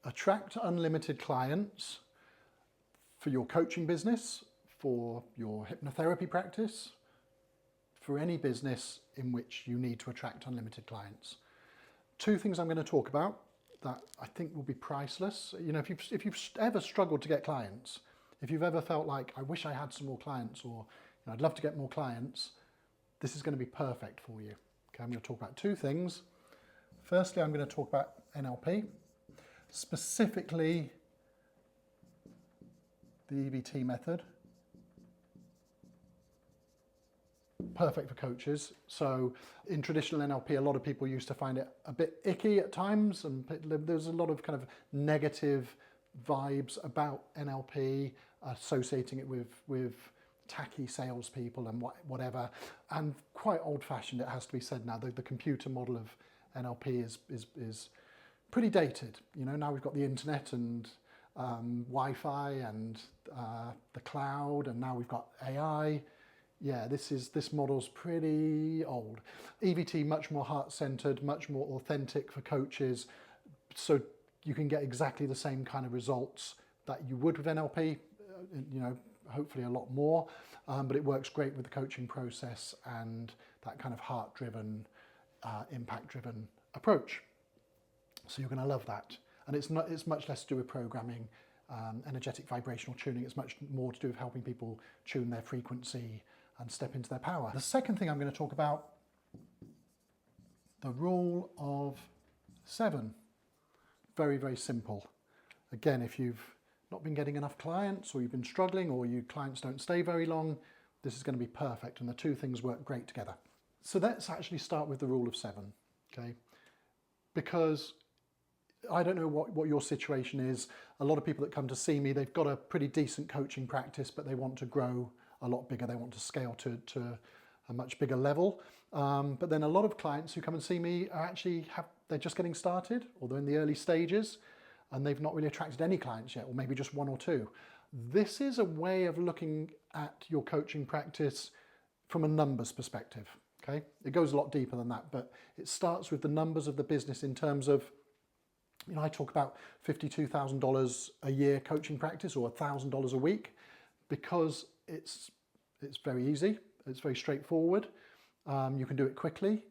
attract unlimited clients for your coaching business, for your hypnotherapy practice, for any business in which you need to attract unlimited clients. Two things I'm going to talk about that I think will be priceless. You know, if you've ever struggled to get clients, if you've ever felt like, I wish I had some more clients, or I'd love to get more clients, this is going to be perfect for you. Okay, I'm going to talk about two things. Firstly, I'm going to talk about NLP, specifically the EVT method. Perfect for coaches. So in traditional NLP, a lot of people used to find it a bit icky at times, and there's a lot of kind of negative vibes about NLP, associating it with tacky salespeople and whatever, and quite old-fashioned, it has to be said now. The computer model of NLP is pretty dated. You know, now we've got the internet and Wi-Fi and the cloud, and now we've got AI. Yeah, this model's pretty old. EVT, much more heart-centered, much more authentic for coaches, so you can get exactly the same kind of results that you would with NLP, you know, hopefully a lot more, but it works great with the coaching process and that kind of heart-driven, impact-driven approach. So you're going to love that. And it's much less to do with programming, energetic vibrational tuning. It's much more to do with helping people tune their frequency and step into their power. The second thing I'm going to talk about, the rule of 7. Very, very simple. Again, if you've not been getting enough clients, or you've been struggling, or your clients don't stay very long, this is going to be perfect, and the two things work great together. So let's actually start with the rule of 7, okay? Because I don't know what your situation is. A lot of people that come to see me, they've got a pretty decent coaching practice, but they want to grow a lot bigger. They want to scale to a much bigger level. But then a lot of clients who come and see me are actually they're just getting started, or they're in the early stages, and they've not really attracted any clients yet, or maybe just one or two. This is a way of looking at your coaching practice from a numbers perspective, okay? It goes a lot deeper than that, but it starts with the numbers of the business in terms of, you know, I talk about $52,000 a year coaching practice, or $1,000 a week, because it's very easy, it's very straightforward, you can do it quickly.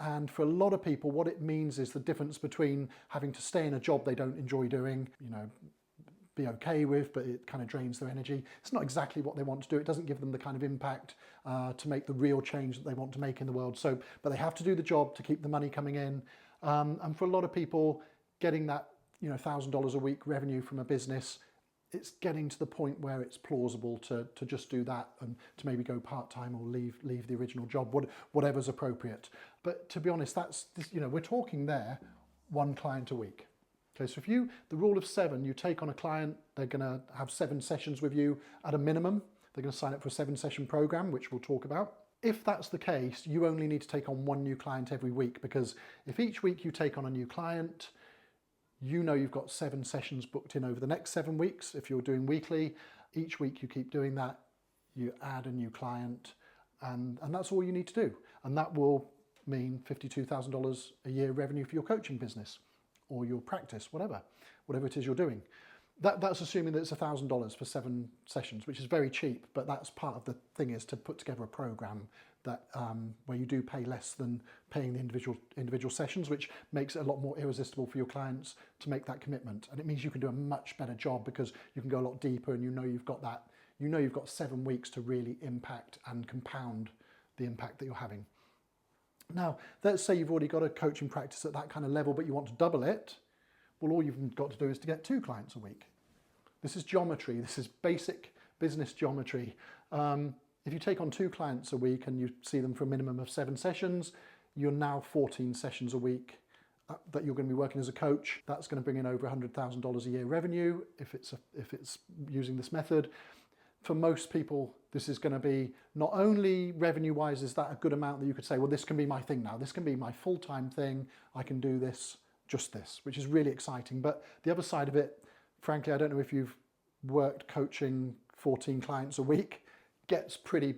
And for a lot of people, what it means is the difference between having to stay in a job they don't enjoy doing, you know, be okay with, but it kind of drains their energy. It's not exactly what they want to do. It doesn't give them the kind of impact to make the real change that they want to make in the world. So, but they have to do the job to keep the money coming in. And for a lot of people, getting that, you know, $1,000 a week revenue from a business, it's getting to the point where it's plausible to just do that, and to maybe go part-time or leave the original job, whatever's appropriate. But to be honest, you know, we're talking there 1 client a week. Okay, so the rule of 7, you take on a client, they're going to have 7 sessions with you at a minimum. They're going to sign up for a 7-session program, which we'll talk about. If that's the case, you only need to take on 1 new client every week, because if each week you take on a new client, you know you've got 7 sessions booked in over the next 7 weeks. If you're doing weekly, each week you keep doing that, you add a new client, and that's all you need to do. And that will mean $52,000 a year revenue for your coaching business, or your practice, whatever it is you're doing. That's assuming that it's $1,000 for 7 sessions, which is very cheap, but that's part of the thing, is to put together a program that where you do pay less than paying the individual sessions, which makes it a lot more irresistible for your clients to make that commitment. And it means you can do a much better job, because you can go a lot deeper, and you know you've got 7 weeks to really impact and compound the impact that you're having. Now, let's say you've already got a coaching practice at that kind of level, but you want to double it. Well, all you've got to do is to get 2 clients a week. This is geometry. This is basic business geometry. If you take on 2 clients a week and you see them for a minimum of 7 sessions, you're now 14 sessions a week that you're going to be working as a coach. That's going to bring in over $100,000 a year revenue if it's using this method. For most people, this is going to be, not only revenue-wise is that a good amount that you could say, well, this can be my thing now. This can be my full-time thing. I can do this, just this, which is really exciting. But the other side of it, frankly, I don't know if you've worked coaching 14 clients a week, gets pretty,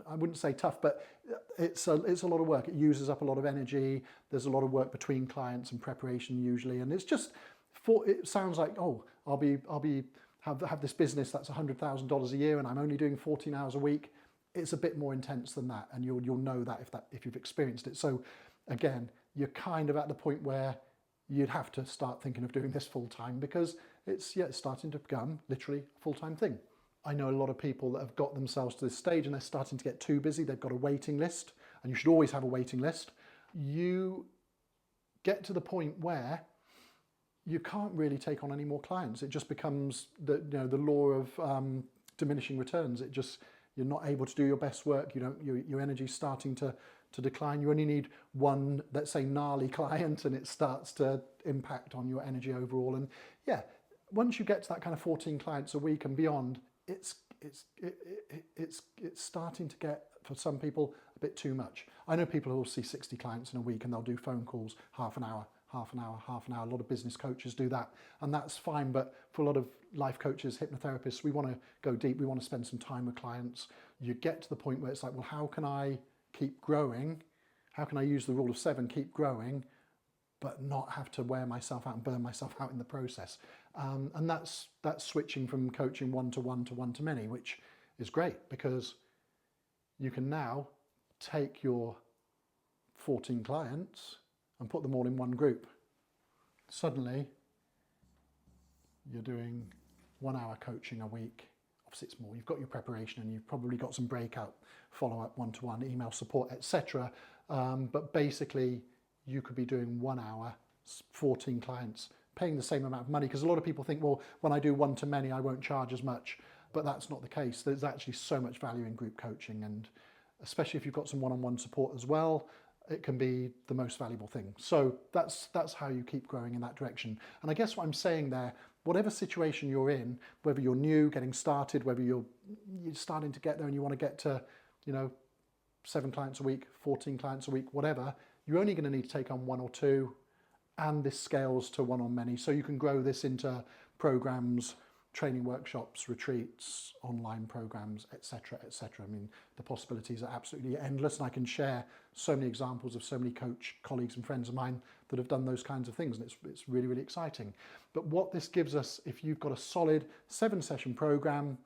I wouldn't say tough, but it's a lot of work. It uses up a lot of energy. There's a lot of work between clients and preparation usually. And it's just, it sounds like, oh, have this business that's $100,000 a year and I'm only doing 14 hours a week. It's a bit more intense than that, and you'll know that if you've experienced it. So again, you're kind of at the point where you'd have to start thinking of doing this full time, because it's starting to become literally a full-time thing. I know a lot of people that have got themselves to this stage and they're starting to get too busy. They've got a waiting list, and you should always have a waiting list. You get to the point where you can't really take on any more clients. It just becomes the law of diminishing returns. You're not able to do your best work. Your energy's starting to decline. You only need one, let's say, gnarly client, and it starts to impact on your energy overall. And yeah, once you get to that kind of 14 clients a week and beyond, it's starting to get, for some people, a bit too much. I know people who will see 60 clients in a week and they'll do phone calls half an hour. A lot of business coaches do that, and that's fine. But for a lot of life coaches, hypnotherapists, we want to go deep. We want to spend some time with clients. You get to the point where it's like, well, how can I keep growing? How can I use the rule of 7, keep growing, but not have to wear myself out and burn myself out in the process? And that's switching from coaching one-to-one to one-to-many, which is great, because you can now take your 14 clients and put them all in one group. Suddenly, you're doing 1 hour coaching a week. Obviously, it's more. You've got your preparation, and you've probably got some breakout, follow-up, one-to-one, email support, etc. But basically, you could be doing 1 hour, 14 clients, paying the same amount of money. Because a lot of people think, well, when I do one-to-many, I won't charge as much. But that's not the case. There's actually so much value in group coaching, and especially if you've got some one-on-one support as well, it can be the most valuable thing. So that's how you keep growing in that direction. And I guess what I'm saying there, whatever situation you're in, whether you're new, getting started, whether you're starting to get there and you want to get to, 7 clients a week, 14 clients a week, whatever, you're only going to need to take on 1 or 2, and this scales to one-on-many. So you can grow this into programs, training workshops, retreats, online programs, etc., etc. I mean, the possibilities are absolutely endless, and I can share so many examples of so many coach colleagues and friends of mine that have done those kinds of things, and it's really, really exciting. But what this gives us, if you've got a solid 7-session program,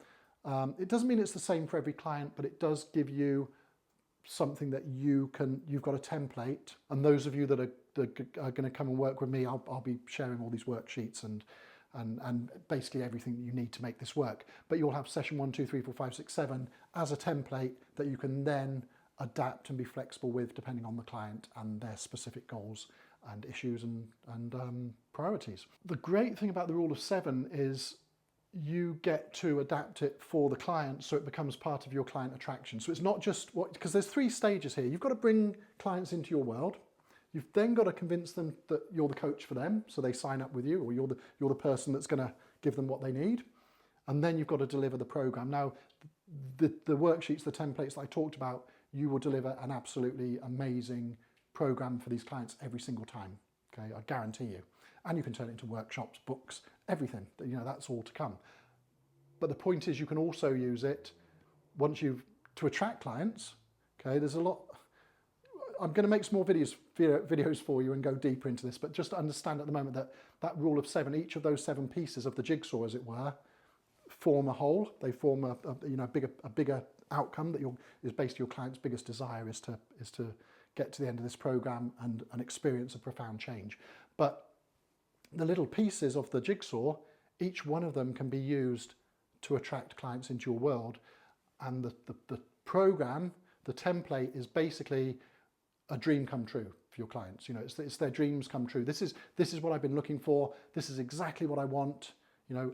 it doesn't mean it's the same for every client, but it does give you something that you've got a template. And those of you that are going to come and work with me, I'll be sharing all these worksheets and basically everything that you need to make this work. But you'll have session 1, 2, 3, 4, 5, 6, 7 as a template that you can then adapt and be flexible with, depending on the client and their specific goals and issues and priorities. The great thing about the rule of 7 is you get to adapt it for the client, so it becomes part of your client attraction. So it's not just because there's 3 stages here. You've got to bring clients into your world. You've then got to convince them that you're the coach for them, so they sign up with you, or you're the person that's going to give them what they need. And then you've got to deliver the program. Now, the worksheets, the templates that I talked about, you will deliver an absolutely amazing program for these clients every single time. Okay, I guarantee you. And you can turn it into workshops, books, everything. That's all to come. But the point is, you can also use it to attract clients. Okay, there's a lot. I'm going to make some more videos for you and go deeper into this, but just to understand at the moment that rule of 7, each of those 7 pieces of the jigsaw, as it were, form a whole. They form a bigger outcome that is basically your client's biggest desire is to get to the end of this program and experience a profound change. But the little pieces of the jigsaw, each one of them can be used to attract clients into your world. And the program, the template, is basically a dream come true for your clients. It's their dreams come true. This is what I've been looking for. This is exactly what I want.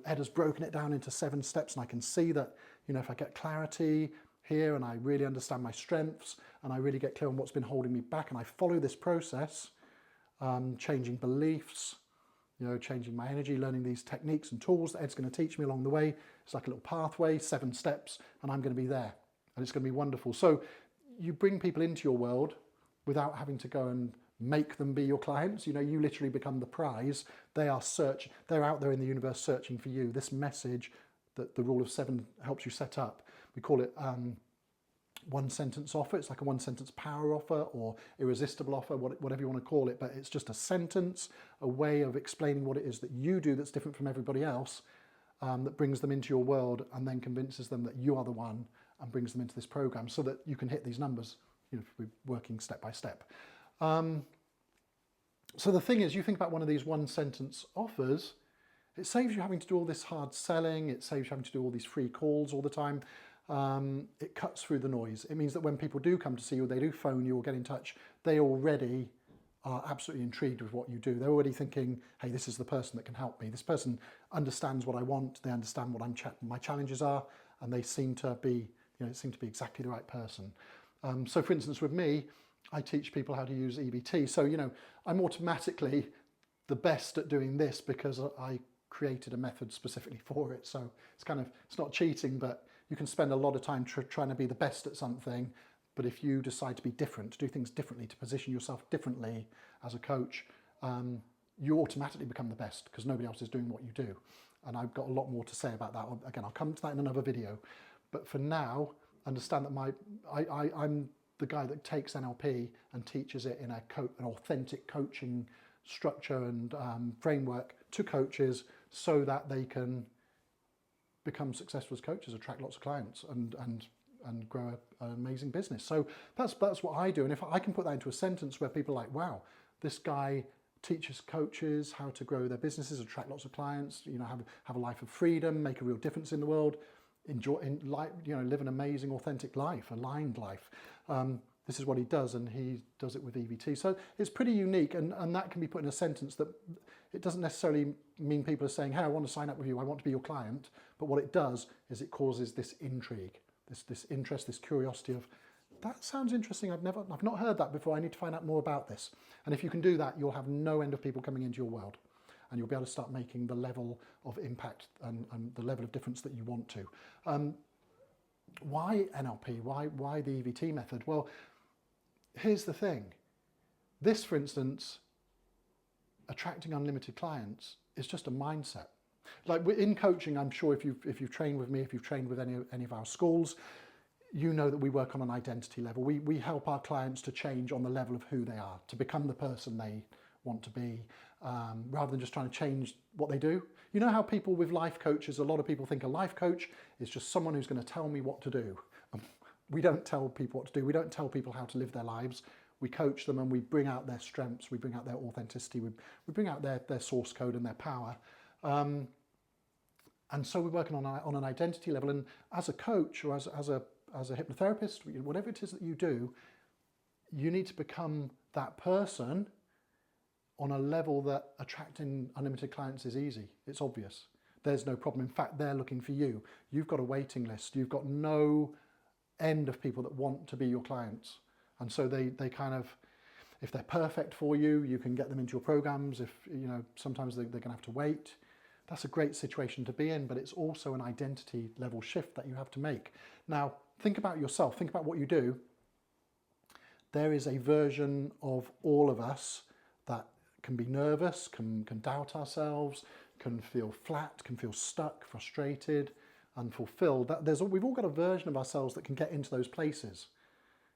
Ed has broken it down into 7 steps, and I can see that, if I get clarity here and I really understand my strengths and I really get clear on what's been holding me back, and I follow this process, changing beliefs, changing my energy, learning these techniques and tools that Ed's going to teach me along the way. It's like a little pathway, 7 steps, and I'm going to be there, and it's going to be wonderful. So you bring people into your world without having to go and make them be your clients. You literally become the prize. They're out there in the universe searching for you. This message that the rule of 7 helps you set up, we call it one sentence offer. It's like a one sentence power offer or irresistible offer, whatever you want to call it, but it's just a sentence, a way of explaining what it is that you do that's different from everybody else, that brings them into your world and then convinces them that you are the one and brings them into this program so that you can hit these numbers, you know, if we're working step by step. So the thing is, you think about one of these one sentence offers, it saves you having to do all this hard selling, it saves you having to do all these free calls all the time. It cuts through the noise. It means that when people do come to see you, they do phone you or get in touch, they already are absolutely intrigued with what you do. They're already thinking, hey, this is the person that can help me. This person understands what I want, they understand what my challenges are, and they seem to be, you know, seem to be exactly the right person. So for instance, with me, I teach people how to use EBT. So, you know, I'm automatically the best at doing this because I created a method specifically for it. So it's not cheating, but you can spend a lot of time trying to be the best at something. But if you decide to be different, to do things differently, to position yourself differently as a coach, you automatically become the best because nobody else is doing what you do. And I've got a lot more to say about that. Again, I'll come to that in another video. But for now, understand that I'm the guy that takes NLP and teaches it in an authentic coaching structure and framework to coaches so that they can become successful as coaches, attract lots of clients and grow an amazing business. So that's what I do. And if I can put that into a sentence where people are like, wow, this guy teaches coaches how to grow their businesses, attract lots of clients, you know, have a life of freedom, make a real difference in the world, live an amazing, authentic life, aligned life. This is what he does, and he does it with EBT. So it's pretty unique, and that can be put in a sentence that it doesn't necessarily mean people are saying, hey, I want to sign up with you, I want to be your client. But what it does is it causes this intrigue, this interest, this curiosity of, that sounds interesting, I've not heard that before, I need to find out more about this. And if you can do that, you'll have no end of people coming into your world. And you'll be able to start making the level of impact and the level of difference that you want to. Why NLP? Why the EBT method? Well, here's the thing. This, for instance, attracting unlimited clients is just a mindset. Like in coaching, I'm sure if you've trained with me, if you've trained with any of our schools, you know that we work on an identity level. We help our clients to change on the level of who they are, to become the person they want to be, rather than just trying to change what they do. You know how people with life coaches, a lot of people think a life coach is just someone who's going to tell me what to do. We don't tell people what to do. We don't tell people how to live their lives. We coach them and we bring out their strengths, we bring out their authenticity, we bring out their source code and their power. And so we're working on an identity level. And as a coach or as a hypnotherapist, whatever it is that you do, you need to become that person on a level that attracting unlimited clients is easy. It's obvious. There's no problem. In fact, they're looking for you. You've got a waiting list. You've got no end of people that want to be your clients. And so they kind of, if they're perfect for you, you can get them into your programs. If, you know, sometimes they're going to have to wait. That's a great situation to be in, but it's also an identity level shift that you have to make. Now, think about yourself. Think about what you do. There is a version of all of us that can be nervous, can doubt ourselves, can feel flat, can feel stuck, frustrated, unfulfilled. We've all got a version of ourselves that can get into those places.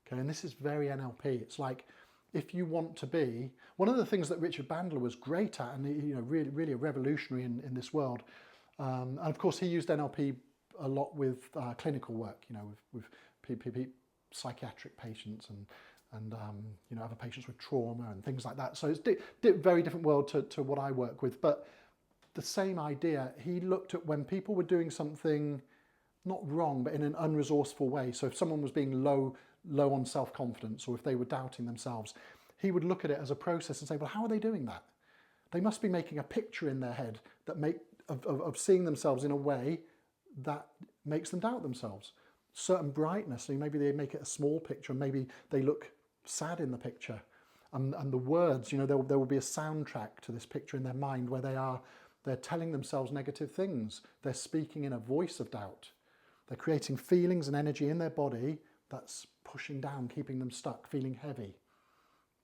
Okay, and this is very NLP. It's like, if you want to be, one of the things that Richard Bandler was great at, and really a revolutionary in this world, and of course he used NLP a lot with clinical work, with psychiatric patients and other patients with trauma and things like that. So it's a very different world to what I work with, but the same idea. He looked at when people were doing something not wrong, but in an unresourceful way. So if someone was being low on self-confidence, or if they were doubting themselves, he would look at it as a process and say, well, how are they doing that? They must be making a picture in their head of seeing themselves in a way that makes them doubt themselves. Certain brightness, so maybe they make it a small picture, and maybe they look sad in the picture. And the words, there will be a soundtrack to this picture in their mind where they're telling themselves negative things. They're speaking in a voice of doubt. They're creating feelings and energy in their body that's pushing down, keeping them stuck, feeling heavy,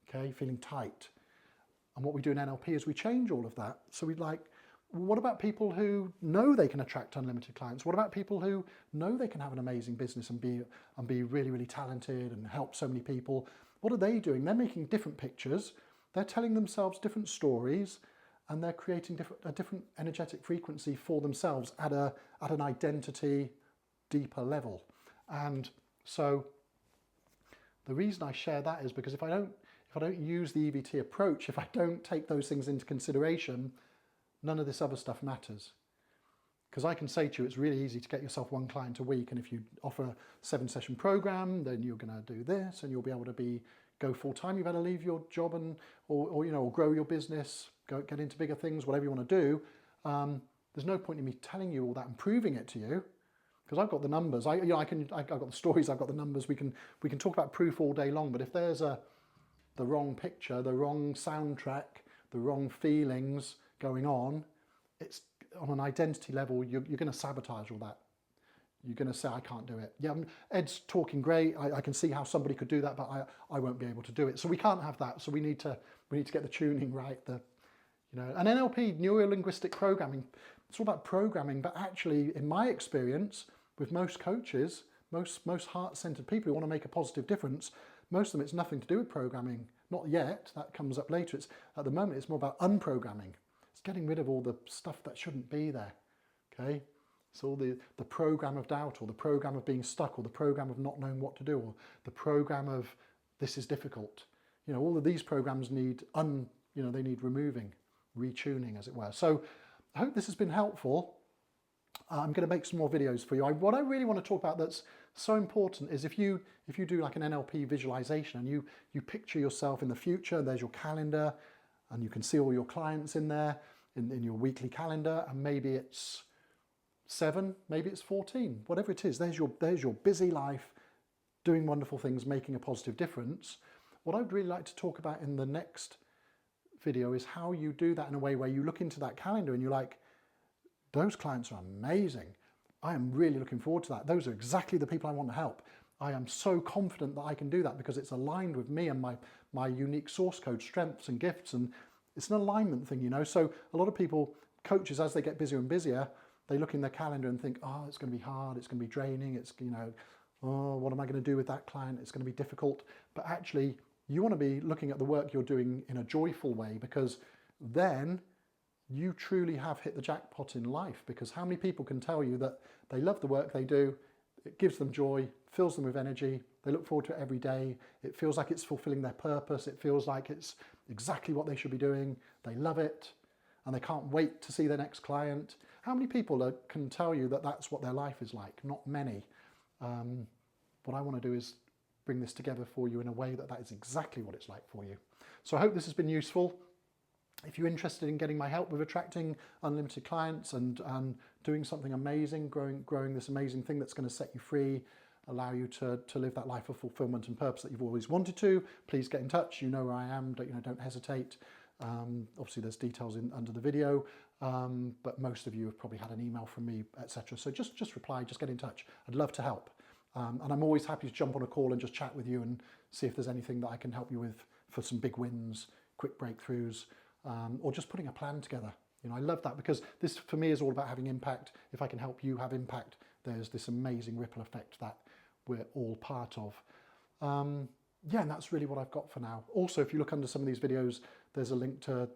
okay, feeling tight. And what we do in NLP is we change all of that. So What about people who know they can attract unlimited clients? What about people who know they can have an amazing business and be really, really talented and help so many people? What are they doing? They're making different pictures. They're telling themselves different stories, and they're creating a different energetic frequency for themselves at an identity deeper level. And so the reason I share that is because if I don't use the EVT approach, if I don't take those things into consideration, none of this other stuff matters. Because I can say to you, it's really easy to get yourself one client a week, and if you offer a 7-session program, then you're going to do this, and you'll be able to go full time. You've got to leave your job or grow your business, get into bigger things, whatever you want to do. There's no point in me telling you all that and proving it to you, because I've got the numbers. I've got the stories. I've got the numbers. We can talk about proof all day long. But if there's the wrong picture, the wrong soundtrack, the wrong feelings going on, it's on an identity level, you're going to sabotage all that. You're going to say, I can't do it. Yeah, Ed's talking great. I can see how somebody could do that, but I won't be able to do it. So we can't have that. So we need to get the tuning right. And NLP, neuro-linguistic programming, it's all about programming. But actually, in my experience, with most coaches, most heart-centered people who want to make a positive difference, most of them, it's nothing to do with programming. Not yet. That comes up later. At the moment, it's more about unprogramming. It's getting rid of all the stuff that shouldn't be there. Okay. So all the program of doubt, or the program of being stuck, or the program of not knowing what to do, or the program of this is difficult. All of these programs need they need removing, retuning, as it were. So I hope this has been helpful. I'm going to make some more videos for you. What I really want to talk about that's so important is if you do like an NLP visualization and you picture yourself in the future, there's your calendar, and you can see all your clients in there in your weekly calendar, and maybe it's 7, maybe it's 14, whatever it is. There's your busy life, doing wonderful things, making a positive difference. What I'd really like to talk about in the next video is how you do that in a way where you look into that calendar and you're like, those clients are amazing. I am really looking forward to that. Those are exactly the people I want to help. I am so confident that I can do that because it's aligned with me and my unique source code, strengths and gifts, and it's an alignment thing, So a lot of people, coaches, as they get busier and busier, they look in their calendar and think, oh, it's going to be hard, it's going to be draining, it's, oh, what am I going to do with that client? It's going to be difficult. But actually, you want to be looking at the work you're doing in a joyful way, because then you truly have hit the jackpot in life. Because how many people can tell you that they love the work they do, it gives them joy, fills them with energy, they look forward to it every day, it feels like it's fulfilling their purpose, it feels like it's exactly what they should be doing, they love it, and they can't wait to see their next client. How many people can tell you that that's what their life is like? Not many. What I want to do is bring this together for you in a way that is exactly what it's like for you. So I hope this has been useful. If you're interested in getting my help with attracting unlimited clients and doing something amazing, growing this amazing thing that's going to set you free, allow you to live that life of fulfillment and purpose that you've always wanted to, please get in touch. You know where I am. Don't hesitate. Obviously, there's details under the video, but most of you have probably had an email from me, etc. So just reply, just get in touch. I'd love to help. And I'm always happy to jump on a call and just chat with you and see if there's anything that I can help you with for some big wins, quick breakthroughs, or just putting a plan together. I love that because this for me is all about having impact. If I can help you have impact, there's this amazing ripple effect that we're all part of. Yeah, and that's really what I've got for now. Also, if you look under some of these videos, there's a link to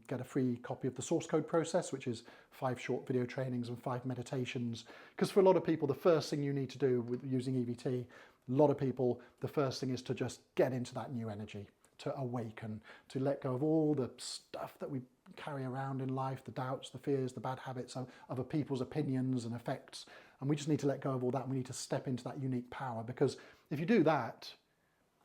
get a free copy of the source code process, which is 5 short video trainings and 5 meditations. Because for a lot of people, the first thing you need to do with using EVT, a lot of people, the first thing is to just get into that new energy, to awaken, to let go of all the stuff that we carry around in life, the doubts, the fears, the bad habits of other people's opinions and effects. And we just need to let go of all that. And we need to step into that unique power, because if you do that,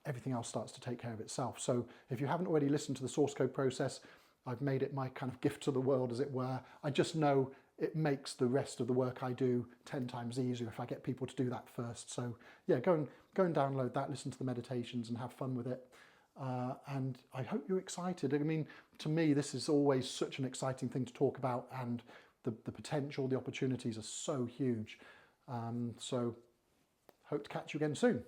everything else starts to take care of itself. So if you haven't already listened to the source code process, I've made it my kind of gift to the world, as it were. I just know it makes the rest of the work I do 10 times easier if I get people to do that first. So yeah, go and download that, listen to the meditations and have fun with it. And I hope you're excited. I mean, to me, this is always such an exciting thing to talk about, and the potential, the opportunities are so huge. So hope to catch you again soon.